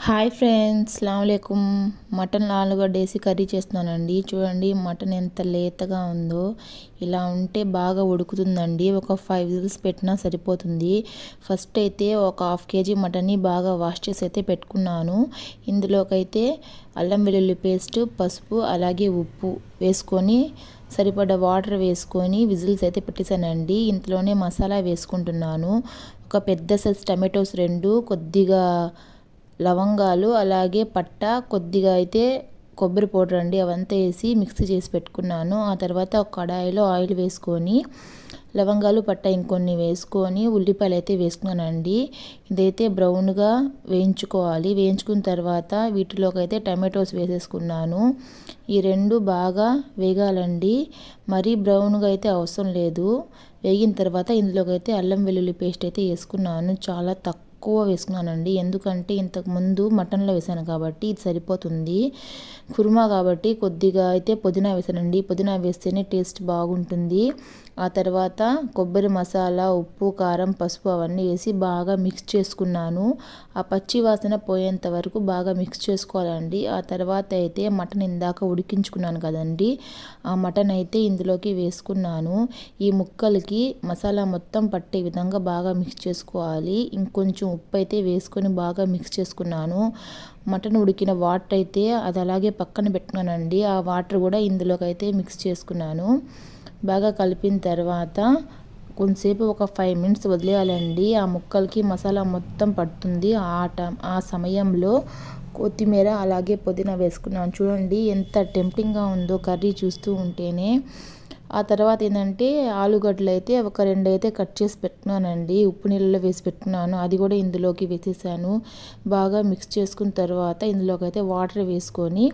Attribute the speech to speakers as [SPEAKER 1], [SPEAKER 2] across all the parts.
[SPEAKER 1] Hi friends, అస్సలాముఅలైకుం. Mutton ఆలుగడ్డ వేసి curry చేస్తున్నానండి. చూడండి మటన్ ఎంత లేతగా ఉందో. ఇలా ఉంటే బాగా ఉడుకుతుందండి. ఒక 5 విజిల్స్ పెట్టినా సరిపోతుంది. ఫస్ట్ అయితే ఒక హాఫ్ కేజీ మటన్ని బాగా వాష్ చేసి అయితే పెట్టుకున్నాను. ఇందులోకైతే అల్లం వెల్లుల్లి పేస్ట్, పసుపు అలాగే ఉప్పు వేసుకొని సరిపడా వాటర్ వేసుకొని విజిల్స్ అయితే పెట్టేశానండి. ఇందులోనే మసాలా వేసుకుంటున్నాను. ఒక పెద్ద సైజ్ టమాటోస్ 2, కొద్దిగా లవంగాలు అలాగే పట్ట, కొద్దిగా అయితే కొబ్బరి పౌడర్ అండి, అవంతా వేసి మిక్సీ చేసి పెట్టుకున్నాను. ఆ తర్వాత ఒక కడాయిలో ఆయిల్ వేసుకొని లవంగాలు పట్ట ఇంకొన్ని వేసుకొని ఉల్లిపాయలు అయితే వేసుకున్నానండి. ఇదైతే బ్రౌన్గా వేయించుకోవాలి. వేయించుకున్న తర్వాత వీటిలోకి అయితే టమాటోస్ వేసేసుకున్నాను. ఈ 2 బాగా వేగాలండి. మరీ బ్రౌన్గా అయితే అవసరం లేదు. వేగిన తర్వాత ఇందులోకి అయితే అల్లం వెల్లుల్లి పేస్ట్ అయితే వేసుకున్నాను. చాలా తక్కువ వేసుకున్నానండి, ఎందుకంటే ఇంతకుముందు మటన్లో వేసాను కాబట్టి ఇది సరిపోతుంది. కుర్మా కాబట్టి కొద్దిగా అయితే పుదీనా వేసానండి. పుదీనా వేస్తేనే టేస్ట్ బాగుంటుంది. ఆ తర్వాత కొబ్బరి మసాలా, ఉప్పు, కారం, పసుపు అవన్నీ వేసి బాగా మిక్స్ చేసుకున్నాను. ఆ పచ్చి వాసన పోయేంత వరకు బాగా మిక్స్ చేసుకోవాలండి. ఆ తర్వాత అయితే మటన్ ఇందాక ఉడికించుకున్నాను కదండి, ఆ మటన్ అయితే ఇందులోకి వేసుకున్నాను. ఈ ముక్కలకి మసాలా మొత్తం పట్టే విధంగా బాగా మిక్స్ చేసుకోవాలి. ఇంకొంచెం ఉప్పు అయితే వేసుకొని బాగా మిక్స్ చేసుకున్నాను. మటన్ ఉడికిన వాటర్ అయితే అది అలాగే పక్కన పెట్టుకున్నానండి. ఆ వాటర్ కూడా ఇందులోకి అయితే మిక్స్ చేసుకున్నాను. బాగా కలిపిన తర్వాత కొంతసేపు ఒక 5 మినిట్స్ వదిలేయాలండి. ఆ ముక్కలకి మసాలా మొత్తం పడుతుంది. ఆ సమయంలో కొత్తిమీర అలాగే పుదీనా వేసుకున్నాను. చూడండి ఎంత టెంప్టింగ్గా ఉందో కర్రీ చూస్తూ ఉంటేనే. ఆ తర్వాత ఏంటంటే ఆలుగడ్డలు అయితే ఒక 2 అయితే కట్ చేసి పెట్టుకున్నానండి. ఉప్పు నీళ్ళలో వేసి పెట్టుకున్నాను. అది కూడా ఇందులోకి వేసేసాను. బాగా మిక్స్ చేసుకున్న తర్వాత ఇందులోకి అయితే వాటర్ వేసుకొని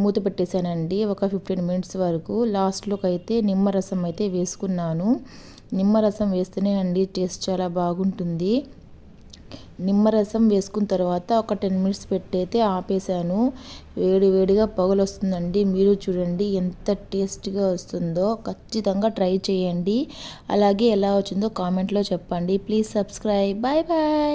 [SPEAKER 1] మూత పెట్టేశానండి ఒక 15 మినిట్స్ వరకు. లాస్ట్లోకి అయితే నిమ్మరసం అయితే వేసుకున్నాను. నిమ్మరసం వేస్తేనే అండి టేస్ట్ చాలా బాగుంటుంది. నిమ్మరసం వేసుకున్న తర్వాత ఒక 10 మినిట్స్ పెట్టి అయితే ఆపేసాను. వేడి వేడిగా పొగలు వస్తుందండి. మీరు చూడండి ఎంత టేస్ట్గా వస్తుందో. ఖచ్చితంగా ట్రై చేయండి. అలాగే ఎలా వచ్చిందో కామెంట్లో చెప్పండి. Please subscribe. Bye bye.